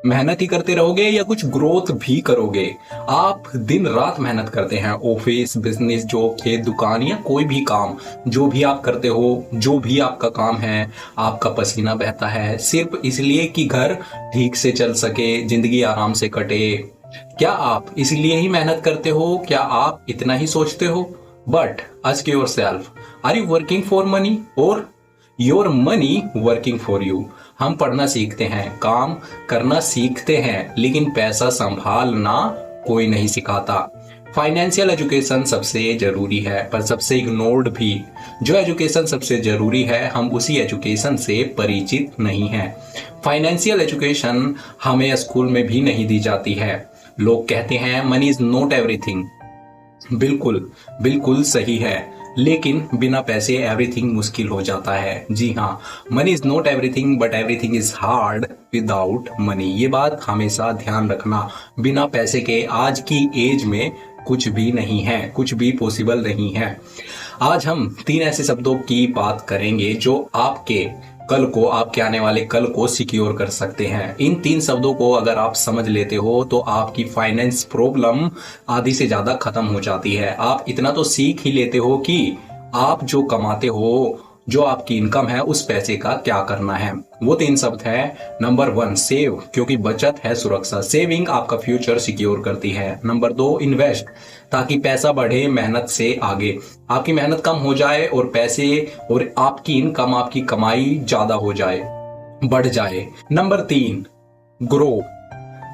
मेहनत ही करते रहोगे या कुछ ग्रोथ भी करोगे? आप दिन रात मेहनत करते हैं, ऑफिस, बिजनेस, जॉब, खेत, दुकान या कोई भी काम, जो भी आप करते हो, जो भी आपका काम है, आपका पसीना बहता है सिर्फ इसलिए कि घर ठीक से चल सके, जिंदगी आराम से कटे। क्या आप इसलिए ही मेहनत करते हो? क्या आप इतना ही सोचते हो? But ask yourself, are you working for money और your money working for you? हम पढ़ना सीखते हैं, काम करना सीखते हैं, लेकिन पैसा संभालना कोई नहीं सिखाता। फाइनेंशियल एजुकेशन सबसे जरूरी है, पर सबसे इग्नोर्ड भी। जो एजुकेशन सबसे जरूरी है, हम उसी एजुकेशन से परिचित नहीं हैं। फाइनेंशियल एजुकेशन हमें स्कूल में भी नहीं दी जाती है। लोग कहते हैं मनी इज नॉट एवरीथिंग। बिल्कुल, बिल्कुल सही है, लेकिन बिना पैसे एवरीथिंग मुश्किल हो जाता है। जी हाँ, money is not everything but everything is hard without money. ये बात हमेशा ध्यान रखना। बिना पैसे के आज की एज में कुछ भी नहीं है, कुछ भी पॉसिबल नहीं है। आज हम 3 ऐसे शब्दों की बात करेंगे जो आपके कल को, आपके आने वाले कल को सिक्योर कर सकते हैं। इन 3 शब्दों को अगर आप समझ लेते हो तो आपकी फाइनेंस प्रॉब्लम आधी से ज्यादा खत्म हो जाती है। आप इतना तो सीख ही लेते हो कि आप जो कमाते हो, जो आपकी इनकम है, उस पैसे का क्या करना है। वो 3 शब्द है। नंबर 1 सेव, क्योंकि बचत है सुरक्षा। सेविंग आपका फ्यूचर सिक्योर करती है। नंबर 2 इन्वेस्ट, ताकि पैसा बढ़े मेहनत से आगे। आपकी मेहनत कम हो जाए और पैसे और आपकी इनकम, आपकी कमाई ज्यादा हो जाए, बढ़ जाए। नंबर 3 ग्रो,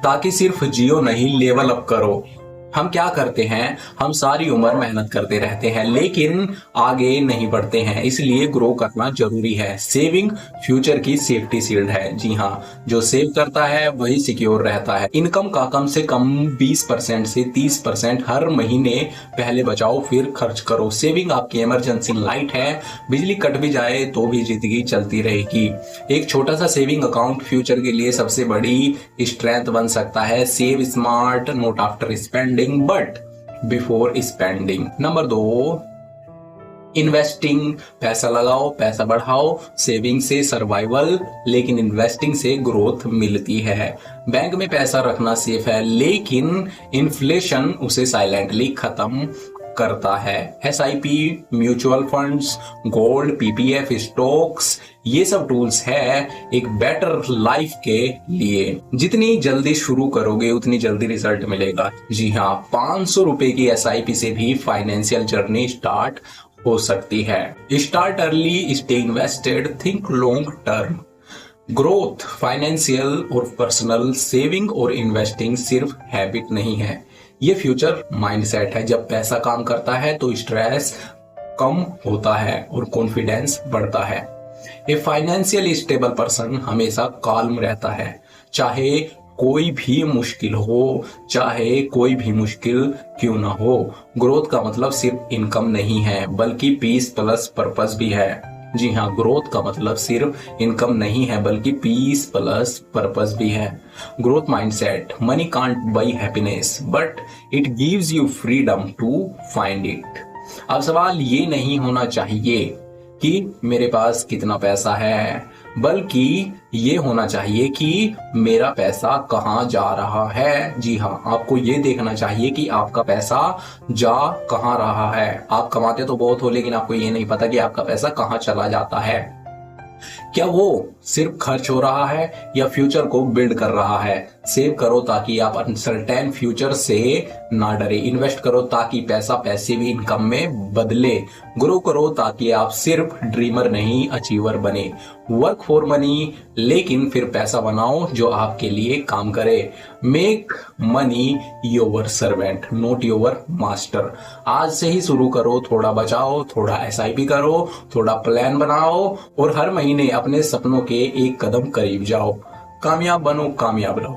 ताकि सिर्फ जियो नहीं, लेवल अप करो। हम क्या करते हैं, हम सारी उम्र मेहनत करते रहते हैं लेकिन आगे नहीं बढ़ते हैं, इसलिए ग्रो करना जरूरी है। सेविंग फ्यूचर की सेफ्टी शील्ड है। जी हाँ, जो सेव करता है वही सिक्योर रहता है। इनकम का कम से कम 20% से 30% हर महीने पहले बचाओ, फिर खर्च करो। सेविंग आपकी इमरजेंसी लाइट है, बिजली कट भी जाए तो भी जिंदगी चलती रहेगी। एक छोटा सा सेविंग अकाउंट फ्यूचर के लिए सबसे बड़ी स्ट्रेंथ बन सकता है। Save smart, note after spending but before spending. Number 2 investing, पैसा लगाओ, पैसा बढ़ाओ। सेविंग से सर्वाइवल, लेकिन इन्वेस्टिंग से ग्रोथ मिलती है। बैंक में पैसा रखना सेफ है, लेकिन इन्फ्लेशन उसे साइलेंटली खत्म करता है। SIP, mutual funds, gold, PPF, stocks, ये सब टूल्स है एक बेटर लाइफ के लिए। जितनी जल्दी शुरू करोगे उतनी जल्दी रिजल्ट मिलेगा। जी हाँ, 500 रुपए की एसआईपी से भी फाइनेंशियल जर्नी स्टार्ट हो सकती है। Start early, stay invested, think long term. Growth, financial और पर्सनल, सेविंग और इन्वेस्टिंग सिर्फ हैबिट नहीं है, ये फ्यूचर माइंडसेट है। जब पैसा काम करता है तो स्ट्रेस कम होता है और कॉन्फिडेंस बढ़ता है। ए फाइनेंशियली स्टेबल पर्सन हमेशा काल्म रहता है, चाहे कोई भी मुश्किल हो, चाहे कोई भी मुश्किल क्यों ना हो। ग्रोथ का मतलब सिर्फ इनकम नहीं है, बल्कि पीस प्लस पर्पस भी है। जी हाँ, ग्रोथ का मतलब सिर्फ इनकम नहीं है, बल्कि पीस प्लस पर्पस भी है। Growth mindset, money can't buy happiness but it gives you freedom to find it. अब सवाल ये नहीं होना चाहिए कि मेरे पास कितना पैसा है, बल्कि ये होना चाहिए कि मेरा पैसा कहाँ जा रहा है। जी हाँ, आपको ये देखना चाहिए कि आपका पैसा जा कहाँ रहा है। आप कमाते तो बहुत हो, लेकिन आपको ये नहीं पता कि आपका पैसा कहाँ चला जाता है। क्या वो सिर्फ खर्च हो रहा है या फ्यूचर को बिल्ड कर रहा है? सेव करो ताकि आप अनसर्टेन फ्यूचर से ना डरे। इन्वेस्ट करो ताकि पैसा पैसिव इनकम में बदले। ग्रो करो ताकि आप सिर्फ ड्रीमर नहीं, अचीवर बने। वर्क फॉर मनी, लेकिन फिर पैसा बनाओ जो आपके लिए काम करे। Make money your servant, not your master. आज से ही शुरू करो, थोड़ा बचाओ, थोड़ा एसआईपी करो, थोड़ा प्लान बनाओ और हर महीने अपने सपनों के एक कदम करीब जाओ। कामयाब बनो, कामयाब रहो।